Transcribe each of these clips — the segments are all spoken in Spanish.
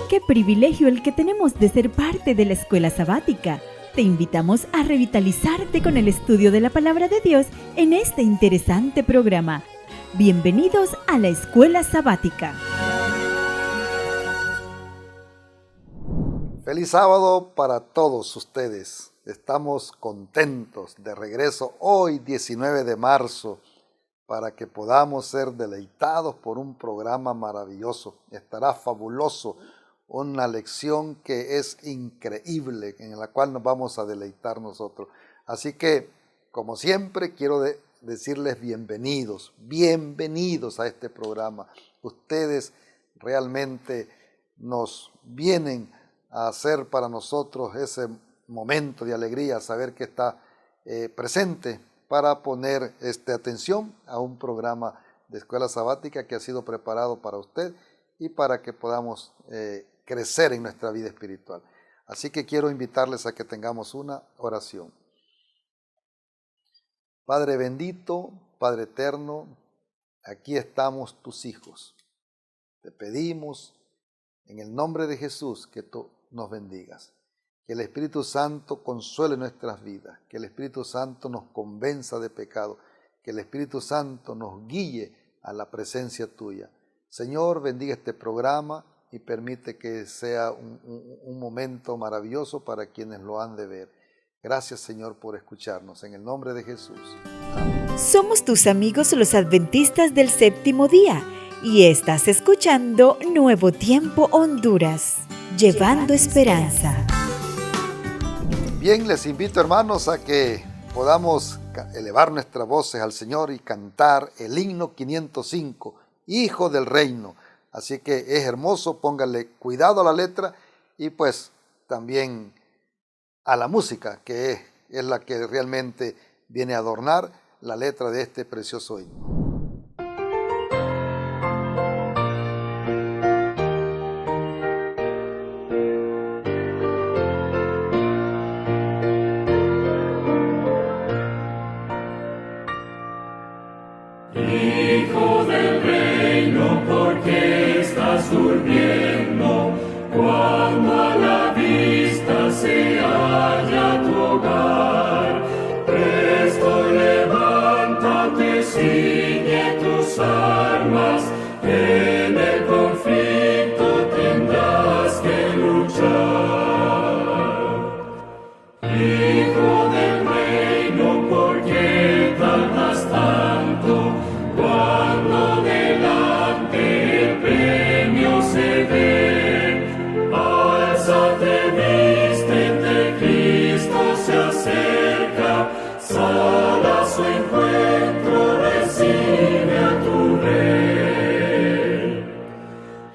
Qué privilegio el que tenemos de ser parte de la escuela sabática. Te invitamos a revitalizarte con el estudio de la Palabra de Dios en este interesante programa. Bienvenidos a la escuela sabática. Feliz sábado para todos ustedes. Estamos contentos de regreso hoy, 19 de marzo, para que podamos ser deleitados por un programa maravilloso. Estará fabuloso, una lección que es increíble, en la cual nos vamos a deleitar nosotros. Así que, como siempre, quiero decirles bienvenidos a este programa. Ustedes realmente nos vienen a hacer para nosotros ese momento de alegría, saber que está presente para poner atención a un programa de escuela sabática que ha sido preparado para usted y para que podamos crecer en nuestra vida espiritual. Así que quiero invitarles a que tengamos una oración. Padre bendito, Padre eterno, aquí estamos tus hijos. Te pedimos en el nombre de Jesús que tú nos bendigas. Que el Espíritu Santo consuele nuestras vidas, que el Espíritu Santo nos convenza de pecado, que el Espíritu Santo nos guíe a la presencia tuya. Señor, bendiga este programa y permite que sea un momento maravilloso para quienes lo han de ver. Gracias, Señor, por escucharnos. En el nombre de Jesús. Amén. Somos tus amigos los adventistas del séptimo día y estás escuchando Nuevo Tiempo Honduras, llevando esperanza. Bien, les invito, hermanos, a que podamos elevar nuestras voces al Señor y cantar el himno 505, Hijo del Reino. Así que es hermoso, póngale cuidado a la letra y pues también a la música, que es la que realmente viene a adornar la letra de este precioso himno. Hijo del reino, ¿por qué estás durmiendo? Cuando a la vista se halla tu hogar, presto levántate, ciñe tus armas, en el conflicto tendrás que luchar. Hijo del reino, ¿por qué tardas tanto? Cuando delante el premio se ve, álzate, vístete, Cristo se acerca, sal a su encuentro, recibe a tu rey.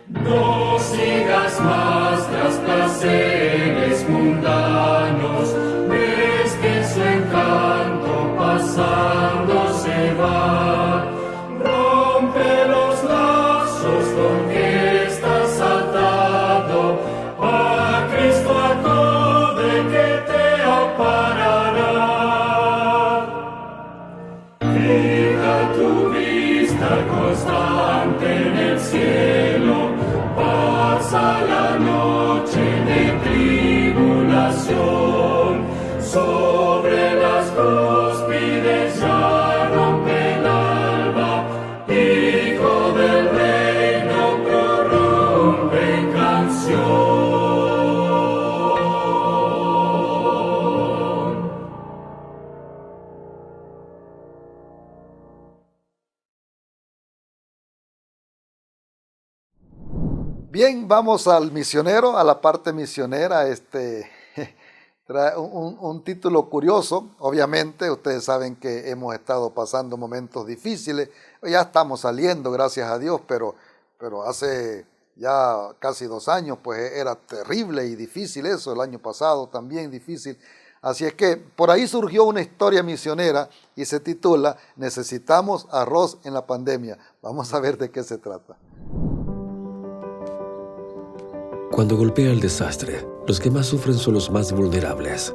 No sigas más tras placeres mundanos, ves que en su encanto pasando se va. Rompe los lazos con que estás atado, a Cristo acude que te amparará. Fija tu vista constante en el cielo, pasa la noche de tribulación, sobre las cúspides ya rompe el alba, Hijo del reino prorrumpe en canción. Bien, vamos al misionero, a la parte misionera. Trae un título curioso. Obviamente, ustedes saben que hemos estado pasando momentos difíciles. Ya estamos saliendo, gracias a Dios, pero hace ya casi 2 años, pues era terrible y difícil eso. El año pasado también difícil. Así es que por ahí surgió una historia misionera y se titula Necesitamos arroz en la pandemia. Vamos a ver de qué se trata. Cuando golpea el desastre, los que más sufren son los más vulnerables.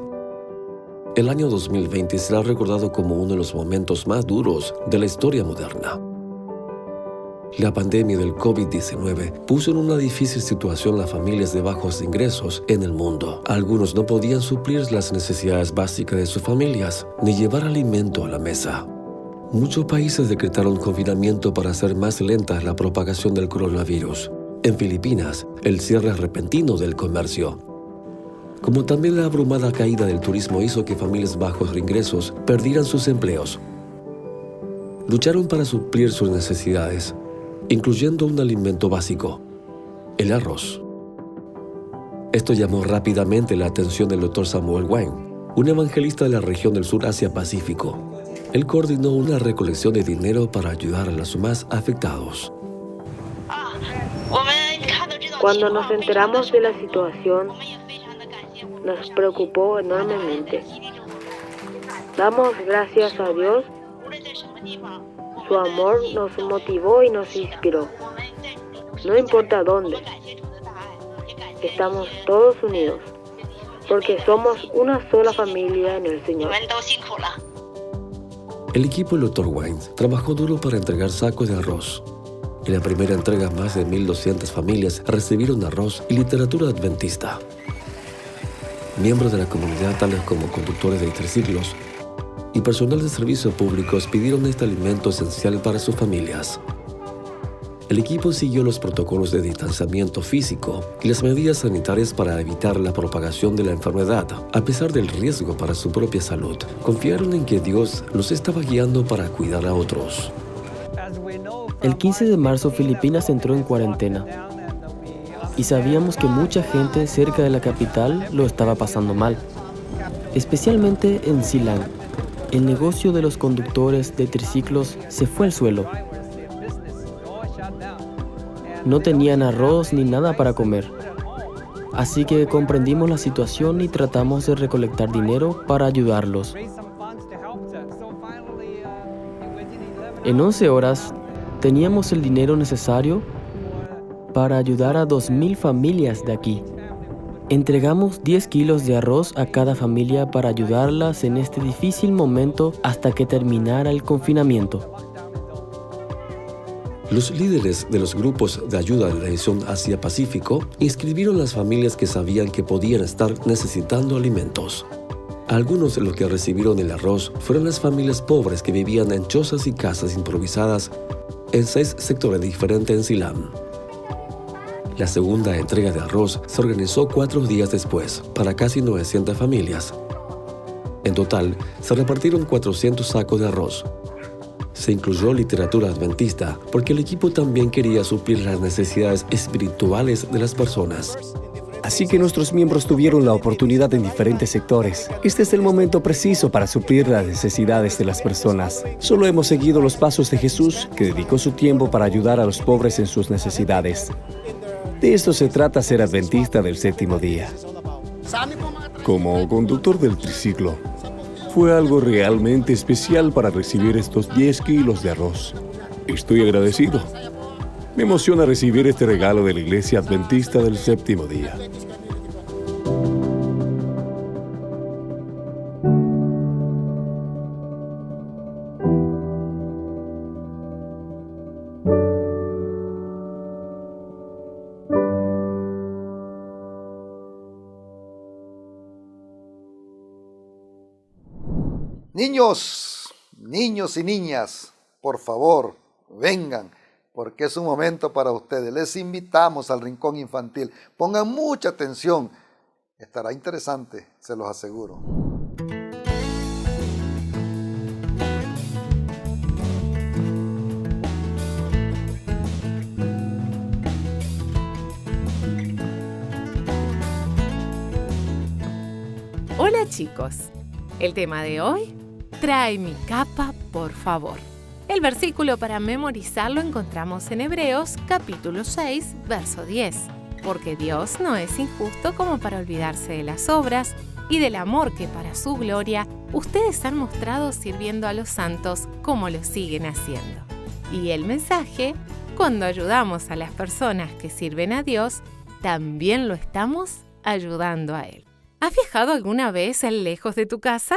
El año 2020 será recordado como uno de los momentos más duros de la historia moderna. La pandemia del COVID-19 puso en una difícil situación a las familias de bajos ingresos en el mundo. Algunos no podían suplir las necesidades básicas de sus familias, ni llevar alimento a la mesa. Muchos países decretaron confinamiento para hacer más lenta la propagación del coronavirus. En Filipinas, el cierre repentino del comercio, como también la abrumada caída del turismo, hizo que familias bajos ingresos perdieran sus empleos. Lucharon para suplir sus necesidades, incluyendo un alimento básico, el arroz. Esto llamó rápidamente la atención del Dr. Samuel Wang, un evangelista de la región del sur Asia-Pacífico. Él coordinó una recolección de dinero para ayudar a los más afectados. Cuando nos enteramos de la situación, nos preocupó enormemente. Damos gracias a Dios. Su amor nos motivó y nos inspiró. No importa dónde, estamos todos unidos, porque somos una sola familia en el Señor. El equipo del Dr. Wang trabajó duro para entregar sacos de arroz. En la primera entrega, más de 1,200 familias recibieron arroz y literatura adventista. Miembros de la comunidad, tales como conductores de triciclos y personal de servicios públicos, pidieron este alimento esencial para sus familias. El equipo siguió los protocolos de distanciamiento físico y las medidas sanitarias para evitar la propagación de la enfermedad. A pesar del riesgo para su propia salud, confiaron en que Dios los estaba guiando para cuidar a otros. El 15 de marzo, Filipinas entró en cuarentena. Y sabíamos que mucha gente cerca de la capital lo estaba pasando mal, especialmente en Silang. El negocio de los conductores de triciclos se fue al suelo. No tenían arroz ni nada para comer. Así que comprendimos la situación y tratamos de recolectar dinero para ayudarlos. En 11 horas, teníamos el dinero necesario para ayudar a 2,000 familias de aquí. Entregamos 10 kilos de arroz a cada familia para ayudarlas en este difícil momento hasta que terminara el confinamiento. Los líderes de los grupos de ayuda de la región Asia-Pacífico inscribieron las familias que sabían que podían estar necesitando alimentos. Algunos de los que recibieron el arroz fueron las familias pobres que vivían en chozas y casas improvisadas en 6 sectores diferentes en Silang. La segunda entrega de arroz se organizó 4 días después para casi 900 familias. En total, se repartieron 400 sacos de arroz. Se incluyó literatura adventista porque el equipo también quería suplir las necesidades espirituales de las personas. Así que nuestros miembros tuvieron la oportunidad en diferentes sectores. Este es el momento preciso para suplir las necesidades de las personas. Solo hemos seguido los pasos de Jesús, que dedicó su tiempo para ayudar a los pobres en sus necesidades. De esto se trata ser adventista del séptimo día. Como conductor del triciclo, fue algo realmente especial para recibir estos 10 kilos de arroz. Estoy agradecido. Me emociona recibir este regalo de la Iglesia Adventista del Séptimo Día. Niños y niñas, por favor, vengan, porque es un momento para ustedes. Les invitamos al Rincón Infantil. Pongan mucha atención. Estará interesante, se los aseguro. Hola chicos, el tema de hoy: trae mi capa, por favor. El versículo para memorizarlo encontramos en Hebreos capítulo 6, verso 10. Porque Dios no es injusto como para olvidarse de las obras y del amor que para su gloria ustedes han mostrado sirviendo a los santos como lo siguen haciendo. Y el mensaje: cuando ayudamos a las personas que sirven a Dios, también lo estamos ayudando a Él. ¿Has viajado alguna vez lejos de tu casa?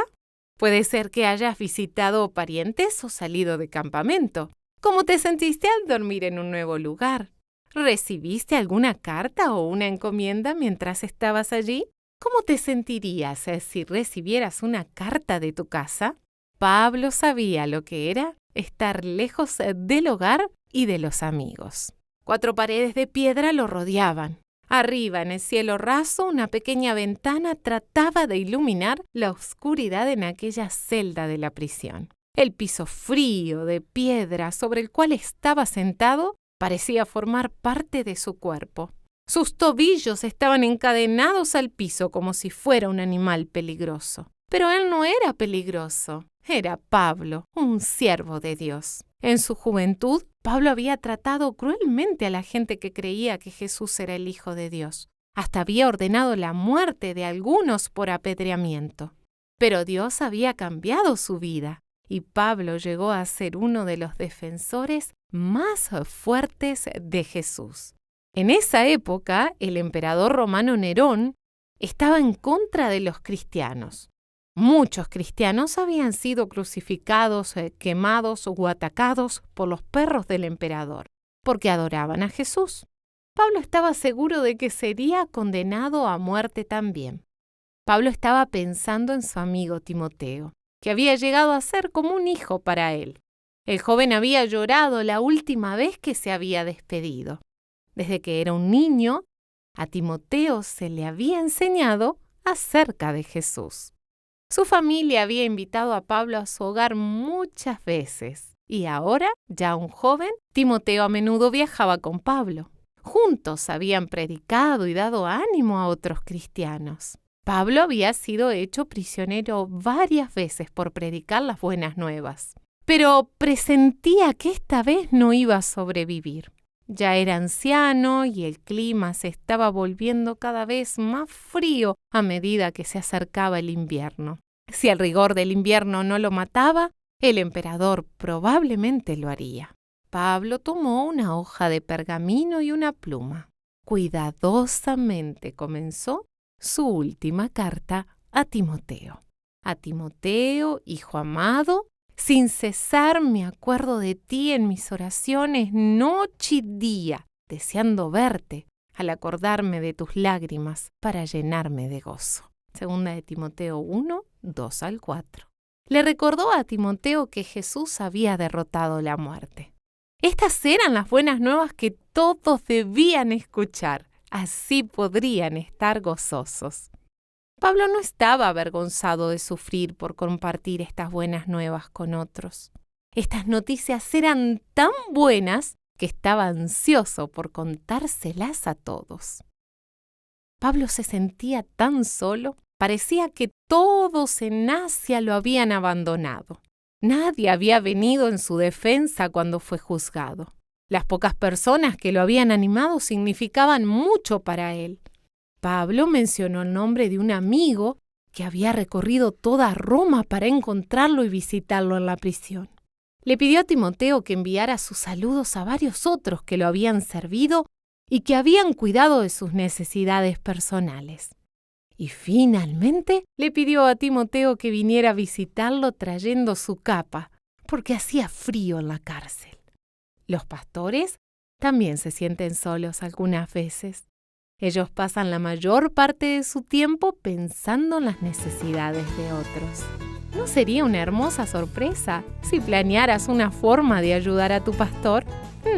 Puede ser que hayas visitado parientes o salido de campamento. ¿Cómo te sentiste al dormir en un nuevo lugar? ¿Recibiste alguna carta o una encomienda mientras estabas allí? ¿Cómo te sentirías si recibieras una carta de tu casa? Pablo sabía lo que era estar lejos del hogar y de los amigos. 4 paredes de piedra lo rodeaban. Arriba, en el cielo raso, una pequeña ventana trataba de iluminar la oscuridad en aquella celda de la prisión. El piso frío de piedra sobre el cual estaba sentado parecía formar parte de su cuerpo. Sus tobillos estaban encadenados al piso como si fuera un animal peligroso. Pero él no era peligroso. Era Pablo, un siervo de Dios. En su juventud, Pablo había tratado cruelmente a la gente que creía que Jesús era el Hijo de Dios. Hasta había ordenado la muerte de algunos por apedreamiento. Pero Dios había cambiado su vida y Pablo llegó a ser uno de los defensores más fuertes de Jesús. En esa época, el emperador romano Nerón estaba en contra de los cristianos. Muchos cristianos habían sido crucificados, quemados o atacados por los perros del emperador, porque adoraban a Jesús. Pablo estaba seguro de que sería condenado a muerte también. Pablo estaba pensando en su amigo Timoteo, que había llegado a ser como un hijo para él. El joven había llorado la última vez que se había despedido. Desde que era un niño, a Timoteo se le había enseñado acerca de Jesús. Su familia había invitado a Pablo a su hogar muchas veces y ahora, ya un joven, Timoteo a menudo viajaba con Pablo. Juntos habían predicado y dado ánimo a otros cristianos. Pablo había sido hecho prisionero varias veces por predicar las buenas nuevas, pero presentía que esta vez no iba a sobrevivir. Ya era anciano y el clima se estaba volviendo cada vez más frío a medida que se acercaba el invierno. Si el rigor del invierno no lo mataba, el emperador probablemente lo haría. Pablo tomó una hoja de pergamino y una pluma. Cuidadosamente comenzó su última carta a Timoteo. A Timoteo, hijo amado, sin cesar me acuerdo de ti en mis oraciones noche y día, deseando verte, al acordarme de tus lágrimas para llenarme de gozo. Segunda de Timoteo 1, 2 al 4. Le recordó a Timoteo que Jesús había derrotado la muerte. Estas eran las buenas nuevas que todos debían escuchar. Así podrían estar gozosos. Pablo no estaba avergonzado de sufrir por compartir estas buenas nuevas con otros. Estas noticias eran tan buenas que estaba ansioso por contárselas a todos. Pablo se sentía tan solo, parecía que todos en Asia lo habían abandonado. Nadie había venido en su defensa cuando fue juzgado. Las pocas personas que lo habían animado significaban mucho para él. Pablo mencionó el nombre de un amigo que había recorrido toda Roma para encontrarlo y visitarlo en la prisión. Le pidió a Timoteo que enviara sus saludos a varios otros que lo habían servido y que habían cuidado de sus necesidades personales. Y finalmente le pidió a Timoteo que viniera a visitarlo trayendo su capa, porque hacía frío en la cárcel. Los pastores también se sienten solos algunas veces. Ellos pasan la mayor parte de su tiempo pensando en las necesidades de otros. ¿No sería una hermosa sorpresa si planearas una forma de ayudar a tu pastor?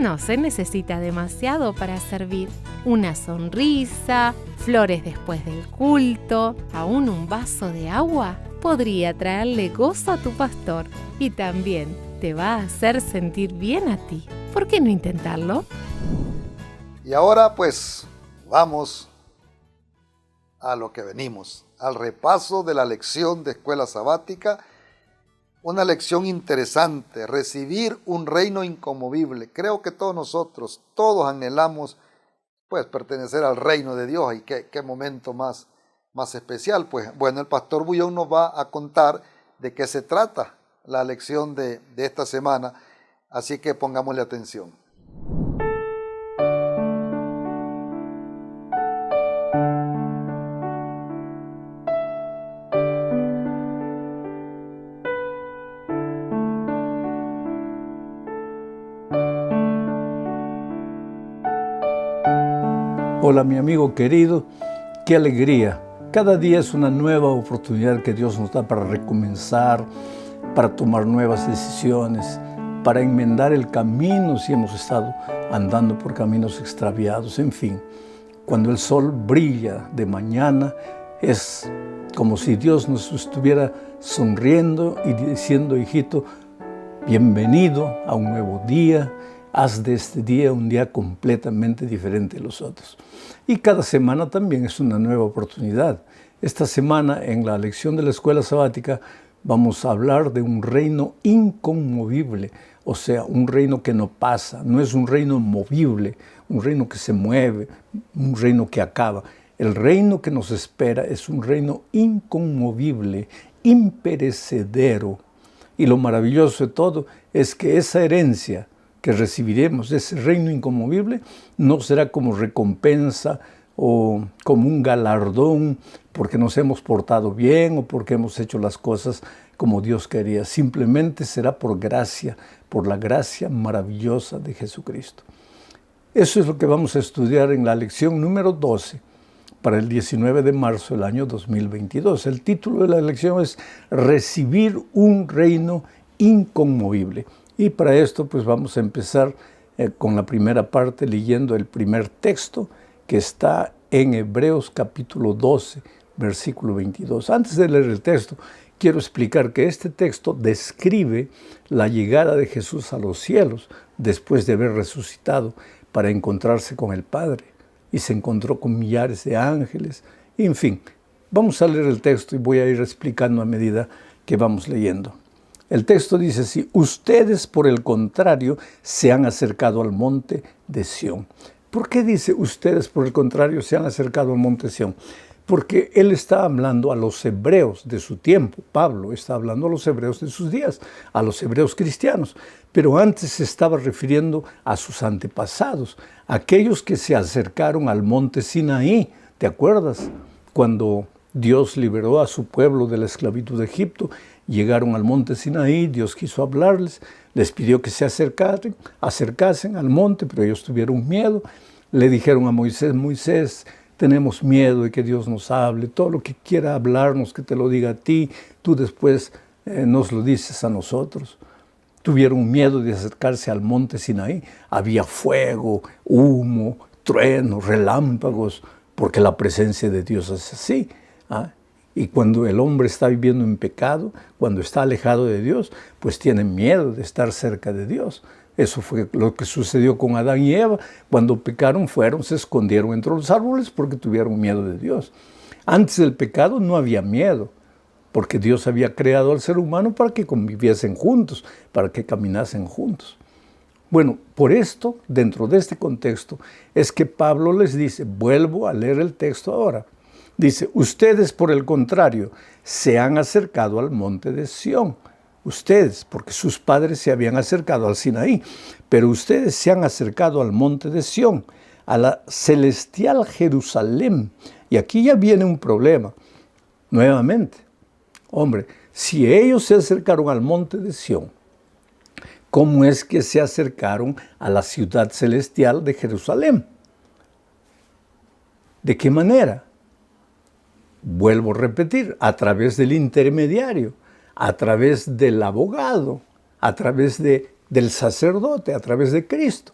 No se necesita demasiado para servir. Una sonrisa, flores después del culto, aún un vaso de agua podría traerle gozo a tu pastor y también te va a hacer sentir bien a ti. ¿Por qué no intentarlo? Y ahora pues vamos a lo que venimos, al repaso de la lección de escuela sabática. Una lección interesante, recibir un reino inconmovible. Creo que todos nosotros, todos anhelamos pues pertenecer al reino de Dios. Y qué momento más especial. Pues bueno, el pastor Bullón nos va a contar de qué se trata la lección de esta semana. Así que pongámosle atención. Hola mi amigo querido, qué alegría. Cada día es una nueva oportunidad que Dios nos da para recomenzar, para tomar nuevas decisiones, para enmendar el camino si hemos estado andando por caminos extraviados. En fin, cuando el sol brilla de mañana, es como si Dios nos estuviera sonriendo y diciendo: hijito, bienvenido a un nuevo día, haz de este día un día completamente diferente de los otros. Y cada semana también es una nueva oportunidad. Esta semana, en la lección de la escuela sabática, vamos a hablar de un reino inconmovible, o sea, un reino que no pasa, no es un reino movible, un reino que se mueve, un reino que acaba. El reino que nos espera es un reino inconmovible, imperecedero. Y lo maravilloso de todo es que esa herencia que recibiremos, ese reino inconmovible, no será como recompensa o como un galardón porque nos hemos portado bien o porque hemos hecho las cosas como Dios quería. Simplemente será por gracia, por la gracia maravillosa de Jesucristo. Eso es lo que vamos a estudiar en la lección número 12 para el 19 de marzo del año 2022. El título de la lección es Recibir un reino inconmovible. Y para esto pues vamos a empezar con la primera parte leyendo el primer texto que está en Hebreos capítulo 12, versículo 22. Antes de leer el texto, quiero explicar que este texto describe la llegada de Jesús a los cielos después de haber resucitado para encontrarse con el Padre. Y se encontró con millares de ángeles. En fin, vamos a leer el texto y voy a ir explicando a medida que vamos leyendo. El texto dice así: ustedes, por el contrario, se han acercado al monte de Sión. ¿Por qué dice ustedes, por el contrario, se han acercado al monte de Sión? Porque él está hablando a los hebreos de su tiempo. Pablo está hablando a los hebreos de sus días, a los hebreos cristianos. Pero antes se estaba refiriendo a sus antepasados, aquellos que se acercaron al monte Sinaí. ¿Te acuerdas? Cuando Dios liberó a su pueblo de la esclavitud de Egipto, llegaron al monte Sinaí, Dios quiso hablarles, les pidió que se acercasen al monte, pero ellos tuvieron miedo. Le dijeron a Moisés: Moisés, tenemos miedo de que Dios nos hable, todo lo que quiera hablarnos, que te lo diga a ti, tú después nos lo dices a nosotros. Tuvieron miedo de acercarse al monte Sinaí. Había fuego, humo, truenos, relámpagos, porque la presencia de Dios es así. Y cuando el hombre está viviendo en pecado, cuando está alejado de Dios, pues tiene miedo de estar cerca de Dios. Eso fue lo que sucedió con Adán y Eva. Cuando pecaron, se escondieron entre los árboles porque tuvieron miedo de Dios. Antes del pecado no había miedo, porque Dios había creado al ser humano para que conviviesen juntos, para que caminasen juntos. Bueno, por esto, dentro de este contexto, es que Pablo les dice, vuelvo a leer el texto ahora. Dice, ustedes, por el contrario, se han acercado al monte de Sión. Ustedes, porque sus padres se habían acercado al Sinaí, pero ustedes se han acercado al monte de Sión, a la celestial Jerusalén. Y aquí ya viene un problema, nuevamente. Hombre, si ellos se acercaron al monte de Sión, ¿cómo es que se acercaron a la ciudad celestial de Jerusalén? ¿De qué manera? Vuelvo a repetir, a través del intermediario, a través del abogado, a través del sacerdote, a través de Cristo.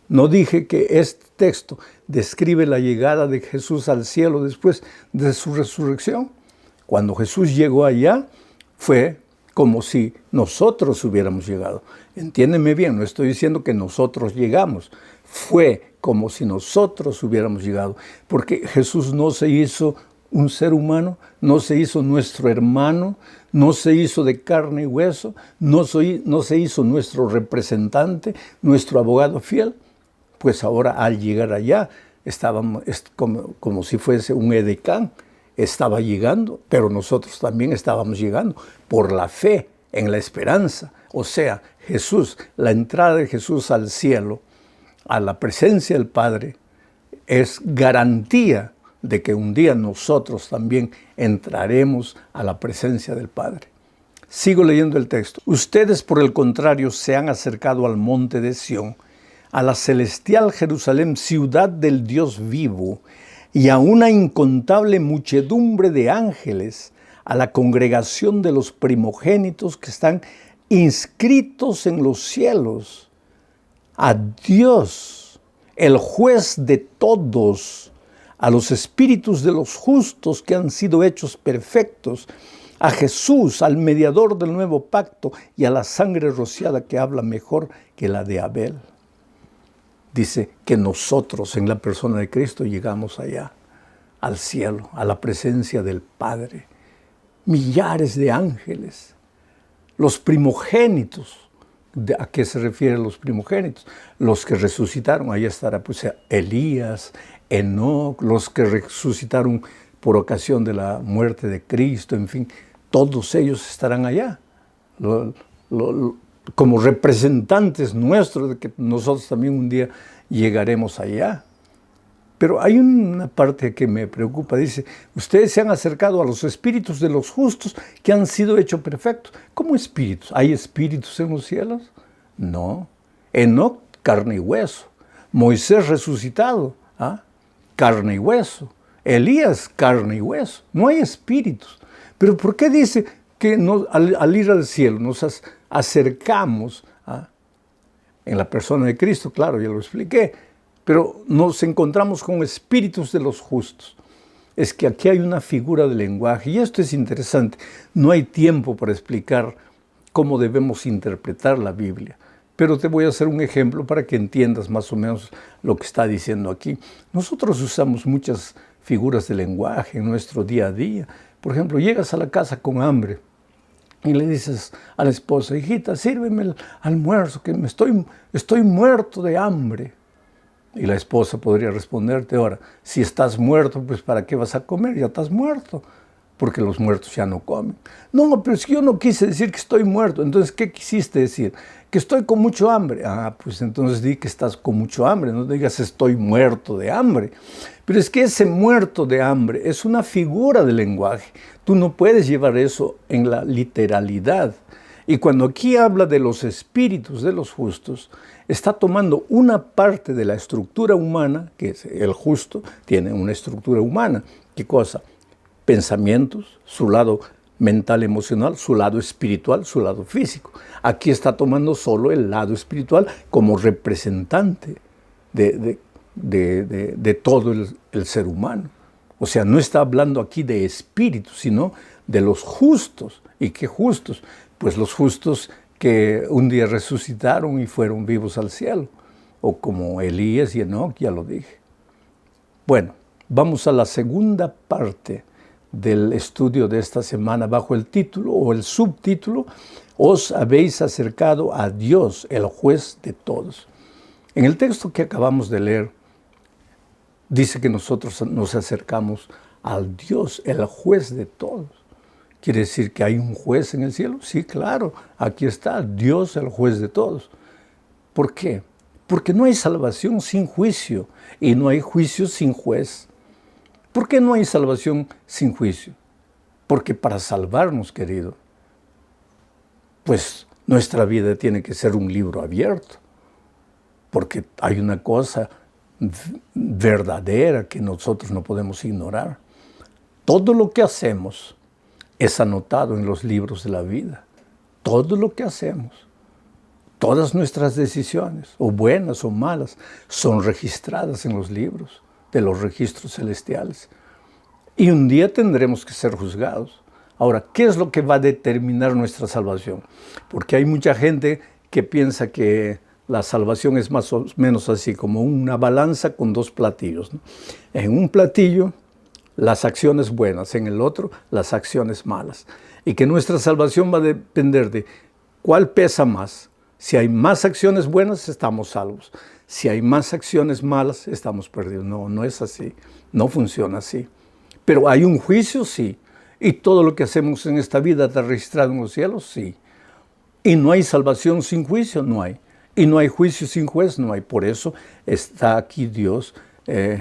No dije que este texto describe la llegada de Jesús al cielo después de su resurrección. Cuando Jesús llegó allá, fue como si nosotros hubiéramos llegado. Entiéndeme bien, no estoy diciendo que nosotros llegamos. Fue como si nosotros hubiéramos llegado, porque Jesús no se hizo un ser humano, no se hizo nuestro hermano, no se hizo de carne y hueso, no se hizo nuestro representante, nuestro abogado fiel. Pues ahora al llegar allá, estábamos como si fuese un edecán, estaba llegando, pero nosotros también estábamos llegando por la fe, en la esperanza. O sea, Jesús, la entrada de Jesús al cielo, a la presencia del Padre, es garantía de que un día nosotros también entraremos a la presencia del Padre. Sigo leyendo el texto. Ustedes, por el contrario, se han acercado al monte de Sión, a la celestial Jerusalén, ciudad del Dios vivo, y a una incontable muchedumbre de ángeles, a la congregación de los primogénitos que están inscritos en los cielos, a Dios, el juez de todos, a los espíritus de los justos que han sido hechos perfectos, a Jesús, al mediador del nuevo pacto, y a la sangre rociada que habla mejor que la de Abel. Dice que nosotros en la persona de Cristo llegamos allá, al cielo, a la presencia del Padre. Millares de ángeles, los primogénitos. ¿A qué se refieren los primogénitos? Los que resucitaron, ahí estará pues Elías, Enoc, los que resucitaron por ocasión de la muerte de Cristo, en fin, todos ellos estarán allá, como representantes nuestros de que nosotros también un día llegaremos allá. Pero hay una parte que me preocupa, dice, ustedes se han acercado a los espíritus de los justos que han sido hechos perfectos. ¿Cómo espíritus? ¿Hay espíritus en los cielos? No. Enoc, carne y hueso. Moisés resucitado, carne y hueso. Elías, carne y hueso. No hay espíritus. Pero ¿por qué dice que al ir al cielo nos acercamos en la persona de Cristo? Claro, ya lo expliqué. Pero nos encontramos con espíritus de los justos. Es que aquí hay una figura de lenguaje, y esto es interesante. No hay tiempo para explicar cómo debemos interpretar la Biblia, pero te voy a hacer un ejemplo para que entiendas más o menos lo que está diciendo aquí. Nosotros usamos muchas figuras de lenguaje en nuestro día a día. Por ejemplo, llegas a la casa con hambre y le dices a la esposa, hijita, sírveme el almuerzo, que estoy muerto de hambre. Y la esposa podría responderte, ahora, si estás muerto, pues ¿para qué vas a comer? Ya estás muerto, porque los muertos ya no comen. No, pero es que yo no quise decir que estoy muerto. Entonces, ¿qué quisiste decir? Que estoy con mucho hambre. Pues entonces di que estás con mucho hambre, no digas estoy muerto de hambre. Pero es que ese muerto de hambre es una figura de lenguaje. Tú no puedes llevar eso en la literalidad. Y cuando aquí habla de los espíritus de los justos, está tomando una parte de la estructura humana, que es el justo, tiene una estructura humana. ¿Qué cosa? Pensamientos, su lado mental, emocional, su lado espiritual, su lado físico. Aquí está tomando solo el lado espiritual como representante de todo el ser humano. O sea, no está hablando aquí de espíritus, sino de los justos. ¿Y qué justos? Pues los justos que un día resucitaron y fueron vivos al cielo, o como Elías y Enoc, ya lo dije. Bueno, vamos a la segunda parte del estudio de esta semana bajo el título o el subtítulo, os habéis acercado a Dios, el juez de todos. En el texto que acabamos de leer, dice que nosotros nos acercamos al Dios, el juez de todos. ¿Quiere decir que hay un juez en el cielo? Sí, claro, aquí está Dios, el juez de todos. ¿Por qué? Porque no hay salvación sin juicio y no hay juicio sin juez. ¿Por qué no hay salvación sin juicio? Porque para salvarnos, querido, pues nuestra vida tiene que ser un libro abierto. Porque hay una cosa verdadera que nosotros no podemos ignorar. Todo lo que hacemos es anotado en los libros de la vida. Todo lo que hacemos, todas nuestras decisiones, o buenas o malas, son registradas en los libros de los registros celestiales. Y un día tendremos que ser juzgados. Ahora, ¿qué es lo que va a determinar nuestra salvación? Porque hay mucha gente que piensa que la salvación es más o menos así, como una balanza con dos platillos, ¿no? En un platillo, las acciones buenas, en el otro, las acciones malas. Y que nuestra salvación va a depender de cuál pesa más. Si hay más acciones buenas, estamos salvos. Si hay más acciones malas, estamos perdidos. No, no es así. No funciona así. Pero hay un juicio, sí. Y todo lo que hacemos en esta vida está registrado en los cielos, sí. Y no hay salvación sin juicio, no hay. Y no hay juicio sin juez, no hay. Por eso está aquí Dios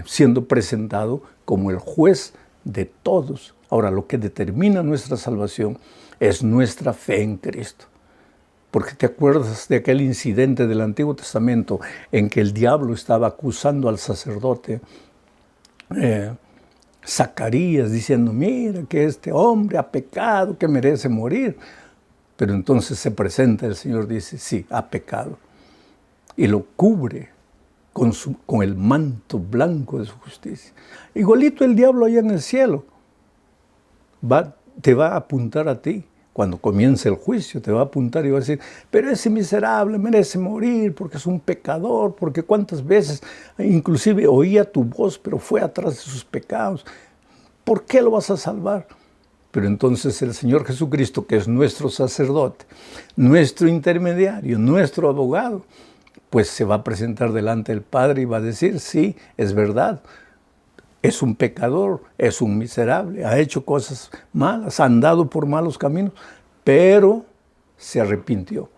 siendo presentado como el juez de todos. Ahora, lo que determina nuestra salvación es nuestra fe en Cristo. Porque te acuerdas de aquel incidente del Antiguo Testamento en que el diablo estaba acusando al sacerdote Zacarías, diciendo, mira que este hombre ha pecado, que merece morir. Pero entonces se presenta el Señor, dice, sí, ha pecado. Y lo cubre con el manto blanco de su justicia. Igualito el diablo allá en el cielo te va a apuntar a ti. Cuando comience el juicio te va a apuntar y va a decir, pero ese miserable merece morir porque es un pecador, porque cuántas veces inclusive oía tu voz, pero fue atrás de sus pecados. ¿Por qué lo vas a salvar? Pero entonces el Señor Jesucristo, que es nuestro sacerdote, nuestro intermediario, nuestro abogado, pues se va a presentar delante del Padre y va a decir, sí, es verdad. Es un pecador, es un miserable, ha hecho cosas malas, ha andado por malos caminos, pero se arrepintió,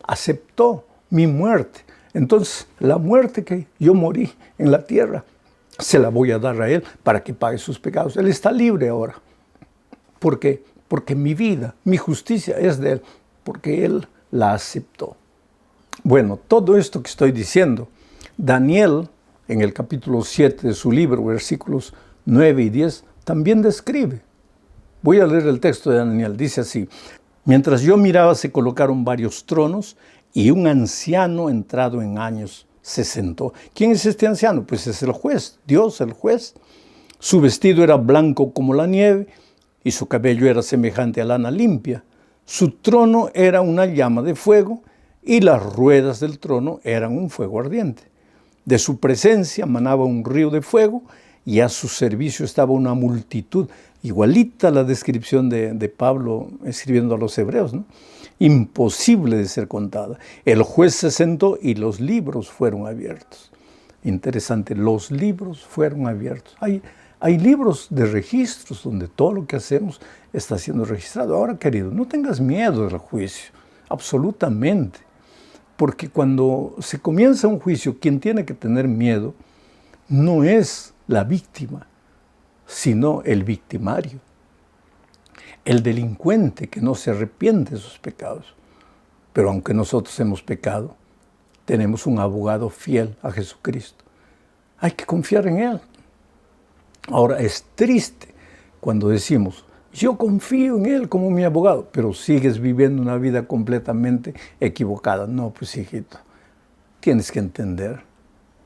aceptó mi muerte. Entonces, la muerte que yo morí en la tierra, se la voy a dar a Él para que pague sus pecados. Él está libre ahora. ¿Por qué? Porque mi vida, mi justicia es de Él, porque Él la aceptó. Bueno, todo esto que estoy diciendo, Daniel, en el capítulo 7 de su libro, versículos 9 y 10, también describe. Voy a leer el texto de Daniel, dice así, mientras yo miraba se colocaron varios tronos y un anciano entrado en años se sentó. ¿Quién es este anciano? Pues es el juez, Dios el juez. Su vestido era blanco como la nieve y su cabello era semejante a lana limpia. Su trono era una llama de fuego y las ruedas del trono eran un fuego ardiente. De su presencia manaba un río de fuego y a su servicio estaba una multitud, igualita a la descripción de Pablo escribiendo a los hebreos, ¿no? Imposible de ser contada. El juez se sentó y los libros fueron abiertos. Interesante, los libros fueron abiertos. Hay libros de registros donde todo lo que hacemos está siendo registrado. Ahora, querido, no tengas miedo del juicio, absolutamente. Porque cuando se comienza un juicio, quien tiene que tener miedo no es la víctima, sino el victimario. El delincuente que no se arrepiente de sus pecados. Pero aunque nosotros hemos pecado, tenemos un abogado fiel a Jesucristo. Hay que confiar en Él. Ahora, es triste cuando decimos, yo confío en Él como mi abogado, pero sigues viviendo una vida completamente equivocada. No, pues hijito, tienes que entender,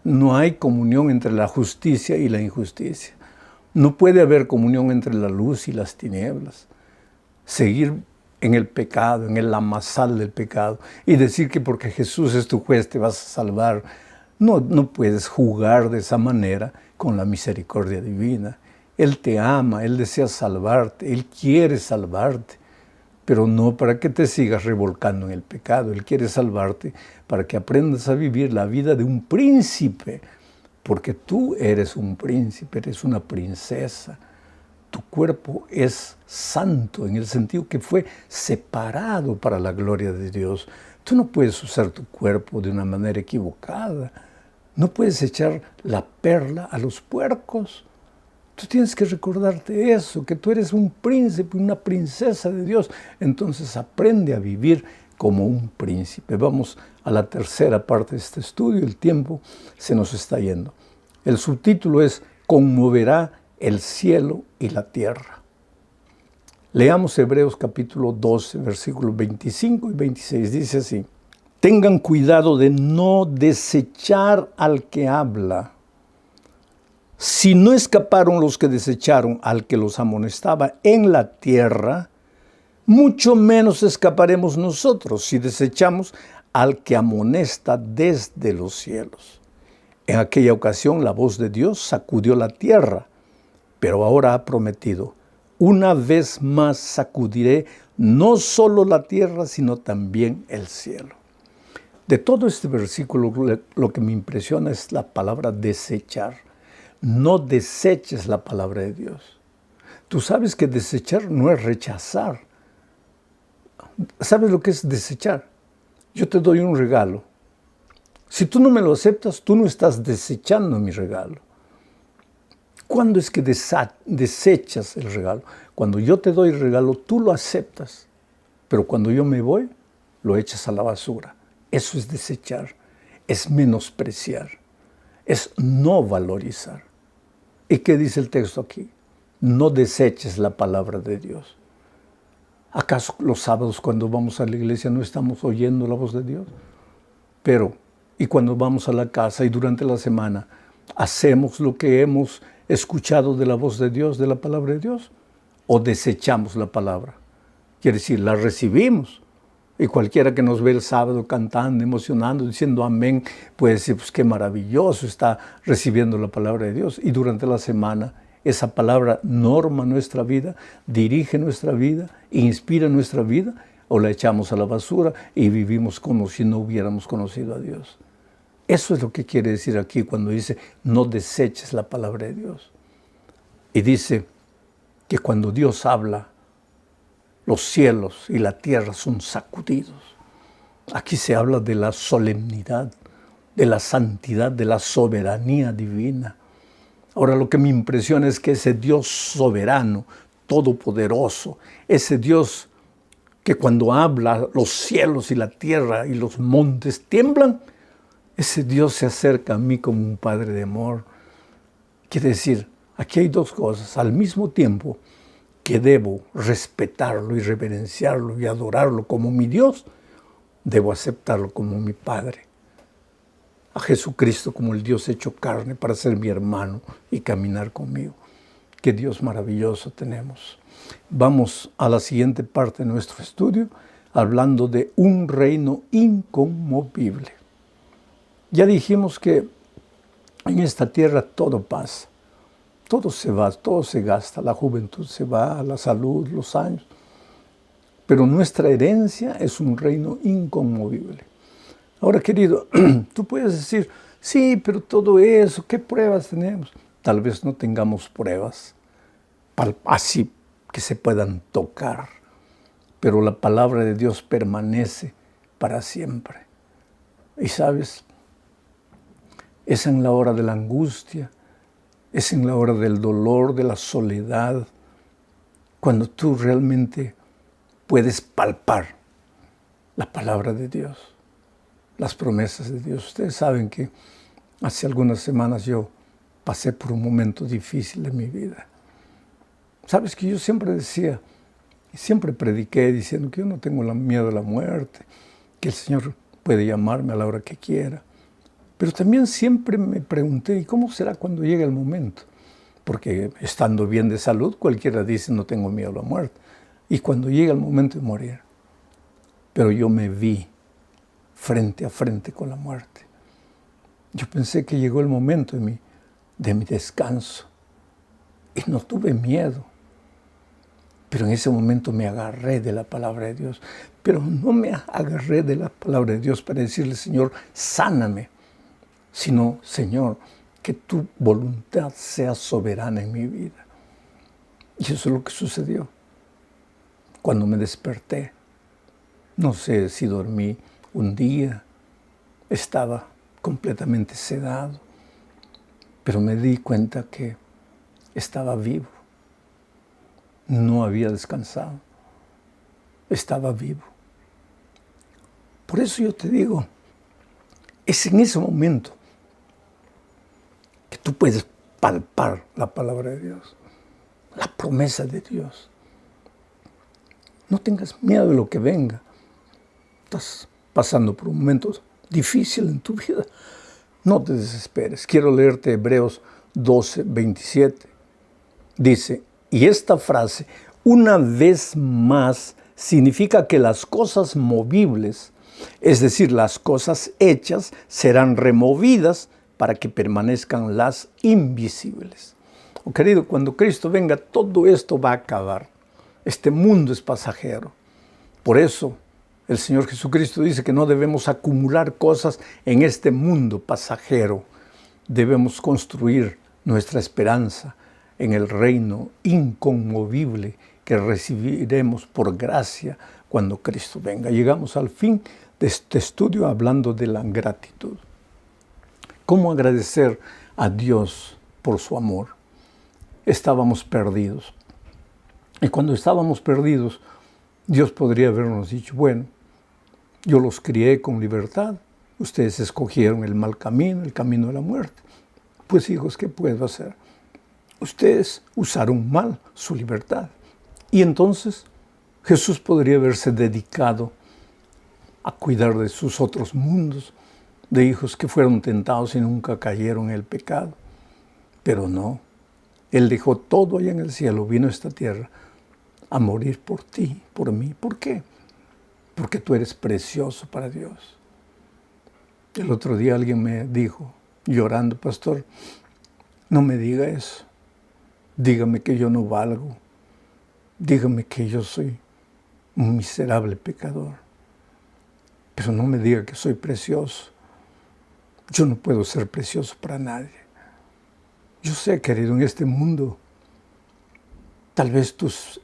no hay comunión entre la justicia y la injusticia. No puede haber comunión entre la luz y las tinieblas. Seguir en el pecado, en el amasal del pecado, y decir que porque Jesús es tu juez te vas a salvar. No puedes jugar de esa manera con la misericordia divina. Él te ama, Él desea salvarte, Él quiere salvarte, pero no para que te sigas revolcando en el pecado. Él quiere salvarte para que aprendas a vivir la vida de un príncipe, porque tú eres un príncipe, eres una princesa. Tu cuerpo es santo en el sentido que fue separado para la gloria de Dios. Tú no puedes usar tu cuerpo de una manera equivocada. No puedes echar la perla a los puercos. Tú tienes que recordarte eso, que tú eres un príncipe, una princesa de Dios. Entonces aprende a vivir como un príncipe. Vamos a la tercera parte de este estudio. El tiempo se nos está yendo. El subtítulo es Conmoverá el cielo y la tierra. Leamos Hebreos capítulo 12, versículos 25 y 26. Dice así, tengan cuidado de no desechar al que habla. Si no escaparon los que desecharon al que los amonestaba en la tierra, mucho menos escaparemos nosotros si desechamos al que amonesta desde los cielos. En aquella ocasión la voz de Dios sacudió la tierra, pero ahora ha prometido, una vez más sacudiré no solo la tierra, sino también el cielo. De todo este versículo, lo que me impresiona es la palabra desechar. No deseches la palabra de Dios. Tú sabes que desechar no es rechazar. ¿Sabes lo que es desechar? Yo te doy un regalo. Si tú no me lo aceptas, tú no estás desechando mi regalo. ¿Cuándo es que desechas el regalo? Cuando yo te doy el regalo, tú lo aceptas. Pero cuando yo me voy, lo echas a la basura. Eso es desechar, es menospreciar, es no valorizar. ¿Y qué dice el texto aquí? No deseches la palabra de Dios. ¿Acaso los sábados cuando vamos a la iglesia no estamos oyendo la voz de Dios? Pero, y cuando vamos a la casa y durante la semana, ¿hacemos lo que hemos escuchado de la voz de Dios, de la palabra de Dios? ¿O desechamos la palabra? Quiere decir, la recibimos. Y cualquiera que nos ve el sábado cantando, emocionando, diciendo amén, puede decir, pues qué maravilloso está recibiendo la palabra de Dios. Y durante la semana, esa palabra norma nuestra vida, dirige nuestra vida, inspira nuestra vida, o la echamos a la basura y vivimos como si no hubiéramos conocido a Dios. Eso es lo que quiere decir aquí cuando dice, no deseches la palabra de Dios. Y dice que cuando Dios habla, los cielos y la tierra son sacudidos. Aquí se habla de la solemnidad, de la santidad, de la soberanía divina. Ahora lo que me impresiona es que ese Dios soberano, todopoderoso, ese Dios que cuando habla los cielos y la tierra y los montes tiemblan, ese Dios se acerca a mí como un Padre de amor. Quiere decir, aquí hay dos cosas. Al mismo tiempo que debo respetarlo y reverenciarlo y adorarlo como mi Dios, debo aceptarlo como mi Padre. A Jesucristo como el Dios hecho carne para ser mi hermano y caminar conmigo. Qué Dios maravilloso tenemos. Vamos a la siguiente parte de nuestro estudio, hablando de un reino inconmovible. Ya dijimos que en esta tierra todo pasa. Todo se va, todo se gasta, la juventud se va, la salud, los años. Pero nuestra herencia es un reino inconmovible. Ahora, querido, tú puedes decir, sí, pero todo eso, ¿qué pruebas tenemos? Tal vez no tengamos pruebas así que se puedan tocar, pero la palabra de Dios permanece para siempre. Y sabes, es en la hora de la angustia, es en la hora del dolor, de la soledad, cuando tú realmente puedes palpar la palabra de Dios, las promesas de Dios. Ustedes saben que hace algunas semanas yo pasé por un momento difícil de mi vida. Sabes que yo siempre decía, y siempre prediqué diciendo que yo no tengo miedo a la muerte, que el Señor puede llamarme a la hora que quiera. Pero también siempre me pregunté, ¿y cómo será cuando llegue el momento? Porque estando bien de salud, cualquiera dice, no tengo miedo a la muerte. Y cuando llega el momento de morir, pero yo me vi frente a frente con la muerte. Yo pensé que llegó el momento de mi descanso y no tuve miedo. Pero en ese momento me agarré de la palabra de Dios. Pero no me agarré de la palabra de Dios para decirle, Señor, sáname. Sino, Señor, que tu voluntad sea soberana en mi vida. Y eso es lo que sucedió. Cuando me desperté, no sé si dormí un día, estaba completamente sedado, pero me di cuenta que estaba vivo. No había descansado, estaba vivo. Por eso yo te digo, es en ese momento que tú puedes palpar la palabra de Dios, la promesa de Dios. No tengas miedo de lo que venga. Estás pasando por un momento difícil en tu vida. No te desesperes. Quiero leerte Hebreos 12, 27. Dice, y esta frase, una vez más, significa que las cosas movibles, es decir, las cosas hechas, serán removidas para que permanezcan las invisibles. Oh, querido, cuando Cristo venga, todo esto va a acabar. Este mundo es pasajero. Por eso, el Señor Jesucristo dice que no debemos acumular cosas en este mundo pasajero. Debemos construir nuestra esperanza en el reino inconmovible que recibiremos por gracia cuando Cristo venga. Llegamos al fin de este estudio hablando de la gratitud. ¿Cómo agradecer a Dios por su amor? Estábamos perdidos. Y cuando estábamos perdidos, Dios podría habernos dicho, bueno, Yo los crié con libertad. Ustedes escogieron el mal camino, el camino de la muerte. Pues hijos, ¿qué puedo hacer? Ustedes usaron mal su libertad. Y entonces Jesús podría haberse dedicado a cuidar de sus otros mundos, de hijos que fueron tentados y nunca cayeron en el pecado. Pero no, Él dejó todo allá en el cielo, vino a esta tierra a morir por ti, por mí. ¿Por qué? Porque tú eres precioso para Dios. El otro día alguien me dijo, llorando, pastor, no me diga eso. Dígame que yo no valgo. Dígame que yo soy un miserable pecador. Pero no me diga que soy precioso. Yo no puedo ser precioso para nadie. Yo sé, querido, en este mundo, tal vez tus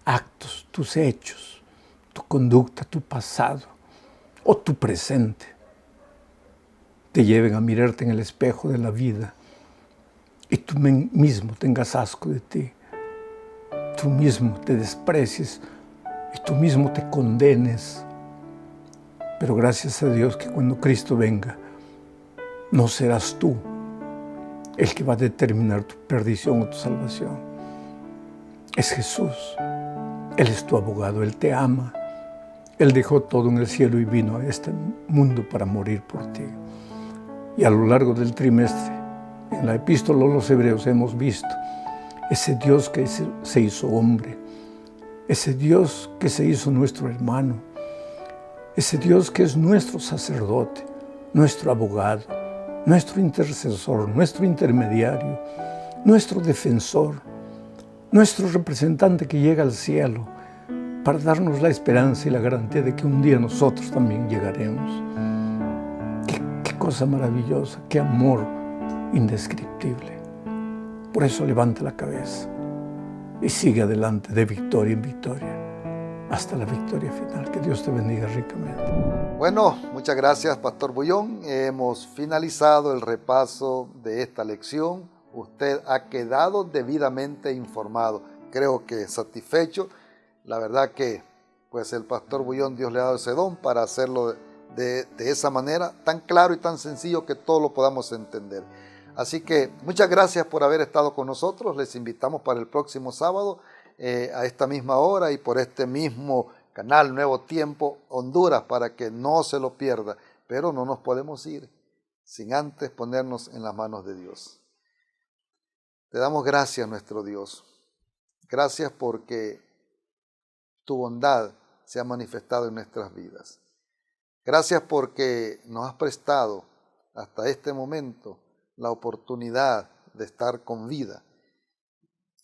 actos, tus hechos, tu conducta, tu pasado o tu presente te lleven a mirarte en el espejo de la vida y tú mismo tengas asco de ti. Tú mismo te desprecies y tú mismo te condenes. Pero gracias a Dios que cuando Cristo venga, no serás tú el que va a determinar tu perdición o tu salvación. Es Jesús. Él es tu abogado, Él te ama. Él dejó todo en el cielo y vino a este mundo para morir por ti. Y a lo largo del trimestre, en la epístola a los Hebreos hemos visto ese Dios que se hizo hombre, ese Dios que se hizo nuestro hermano, ese Dios que es nuestro sacerdote, nuestro abogado, nuestro intercesor, nuestro intermediario, nuestro defensor, nuestro representante que llega al cielo para darnos la esperanza y la garantía de que un día nosotros también llegaremos. Qué cosa maravillosa, qué amor indescriptible. Por eso levanta la cabeza y sigue adelante de victoria en victoria hasta la victoria final. Que Dios te bendiga ricamente. Bueno, muchas gracias, Pastor Bullón. Hemos finalizado el repaso de esta lección. Usted ha quedado debidamente informado. Creo que satisfecho. La verdad que pues el Pastor Bullón, Dios le ha dado ese don para hacerlo de esa manera, tan claro y tan sencillo que todos lo podamos entender. Así que muchas gracias por haber estado con nosotros. Les invitamos para el próximo sábado a esta misma hora y por este mismo canal Nuevo Tiempo Honduras, para que no se lo pierda. Pero no nos podemos ir sin antes ponernos en las manos de Dios. Te damos gracias, nuestro Dios. Gracias porque tu bondad se ha manifestado en nuestras vidas. Gracias porque nos has prestado hasta este momento la oportunidad de estar con vida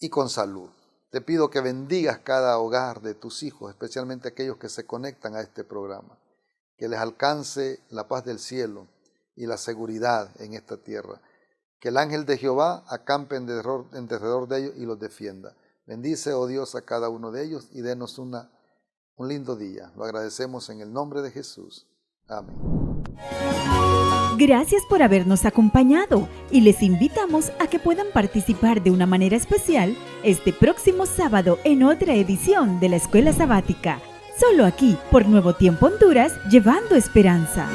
y con salud. Te pido que bendigas cada hogar de tus hijos, especialmente aquellos que se conectan a este programa. Que les alcance la paz del cielo y la seguridad en esta tierra. Que el ángel de Jehová acampe en derredor de ellos y los defienda. Bendice, oh Dios, a cada uno de ellos y denos un lindo día. Lo agradecemos en el nombre de Jesús. Amén. Gracias por habernos acompañado y les invitamos a que puedan participar de una manera especial este próximo sábado en otra edición de la Escuela Sabática. Solo aquí, por Nuevo Tiempo Honduras, llevando esperanza.